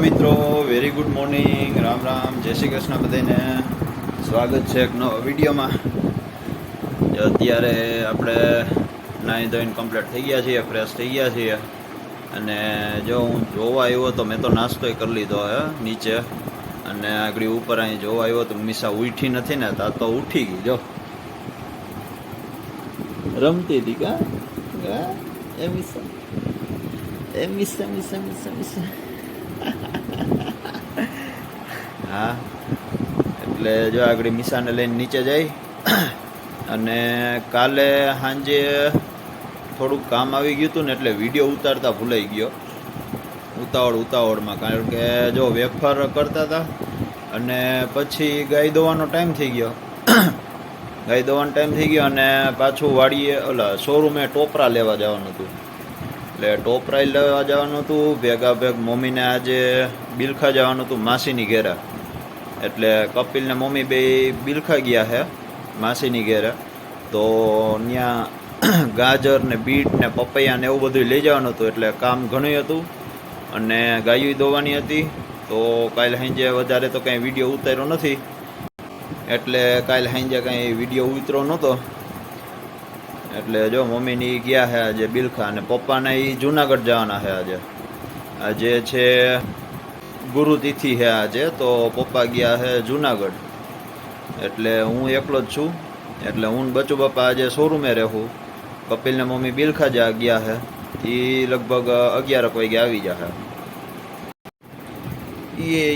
મિત્રો, very good morning, Ram Ram, જય શ્રી કૃષ્ણ બધાને. સ્વાગત છે એક નવા વિડીયોમાં. અત્યારે આપણે નાહી ધોઈને કમ્પ્લીટ થઈ ગયા છીએ, ફ્રેશ થઈ ગયા છીએ. અને જો હું જોવા આવ્યો તો મેં તો નાસ્તોય કરી લીધો હે નીચે. અને આગળ ઉપર અહીં જોવા આવ્યો તો મિસા ઉઠી નથી ને, તો ઉઠી ગઈ. જો રમતી હતી કા એ મિસા એ મિસા મિસા મિસા મિસા હા, એટલે જો આગળ મિસાને લઈને નીચે જાય. અને કાલે સાંજે થોડુંક કામ આવી ગયું હતું ને, એટલે વિડીયો ઉતારતા ભૂલાઈ ગયો ઉતાવળમાં. કારણ કે જો વેફર કરતા હતા અને પછી ગાય દોવાનો ટાઈમ થઈ ગયો. અને પાછું વાડીએ શોરૂમે ટોપરા લેવા જવાનું હતું. એટલે ટોપરા લેવા જવાનું હતું, ભેગા મમ્મીને આજે બિલખા જવાનું હતું માસીની ઘેરે. એટલે કપિલને મમ્મી બે બિલખા ગયા છે માસીની ઘેરે. તો ત્યાં ગાજર ને બીટ ને પપૈયા ને એવું બધું લઈ જવાનું હતું. એટલે કામ ઘણું હતું અને ગાયું દોવાની હતી. તો કાલે સાંજે વધારે તો કાંઈ વિડીયો ઉતાર્યો નથી. એટલે કાલે સાંજે કાંઈ વિડીયો ઉતરો નહોતો. એટલે જો મમ્મીની ગયા છે આજે બિલખા, અને પપ્પાને એ જુનાગઢ જવાના છે આજે છે ગુરુતિથિ છે આજે. તો પપ્પા ગયા છે જુનાગઢ. એટલે હું એકલો જ છું. એટલે હું બચુ બાપા આજે શોરૂમે રહેવું. કપિલને મમ્મી બિલખા ગયા છે. એ લગભગ 11 વાગે આવી જશે. યે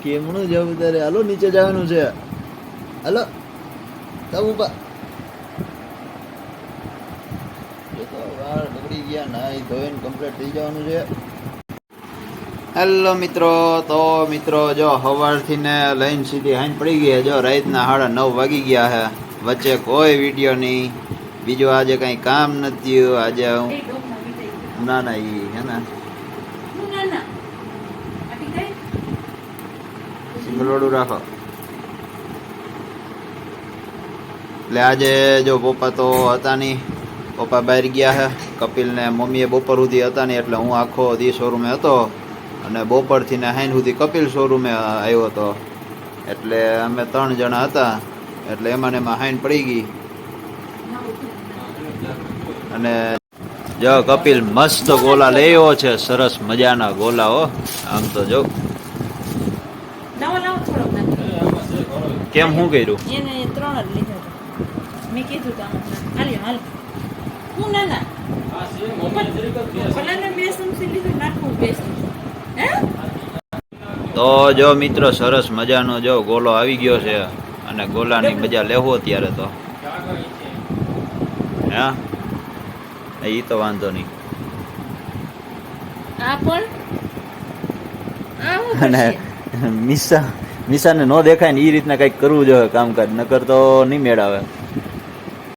કેમનું જવું તારે? હાલો નીચે જવાનું છે. હાલો ઉભા. વાળ બગડી ગયા, નાઈ ધોઈને કમ્પ્લીટ થઈ જવાનું છે. હેલો મિત્રો, તો મિત્રો જો સવારથી ને લઈને સીધી હાંજ પડી ગઈ. જો રાતના 9:30 વાગી ગયા છે. વચ્ચે કોઈ વિડીયો નહીં. બીજું આજે કઈ કામ નથી. આજે ના એ હે ને સિંગલોડું રાખો. એટલે આજે જો પપ્પા તો હતા નહીં. પપ્પા બહાર ગયા છે. કપિલ ને મમ્મીએ બપોર સુધી હતા નહીં. એટલે હું આખો દી શોરૂમે હતો. અને બપોરથી ને હાઈન સુધી કપિલ શોરૂમે આવ્યો હતો. એટલે અમે 3 જણા હતા. એટલે એમાં હાઈન પડી ગઈ. અને જો કપિલ મસ્ત ગોલા લેવો છે, સરસ મજાના ગોલા હો. આમ તો જો કેમ શું કર્યું? એને 3 જ લીધા. મેં કીધું તો હાલ હું ના ભલાને 2 ચમચી લીધું, નાખવું 2 ચમચી. તો જો મિત્રો સરસ મજાનો જો ગોલો આવી ગયો છે. અને ગોલાની મજા લેવો અત્યારે તો હા, એ તો વાંધો નહીં. અને મિસાને ન દેખાય ને એ રીતના કંઈક કરવું જોઈએ કામકાજ, નકર તો નહીં મેળ આવે.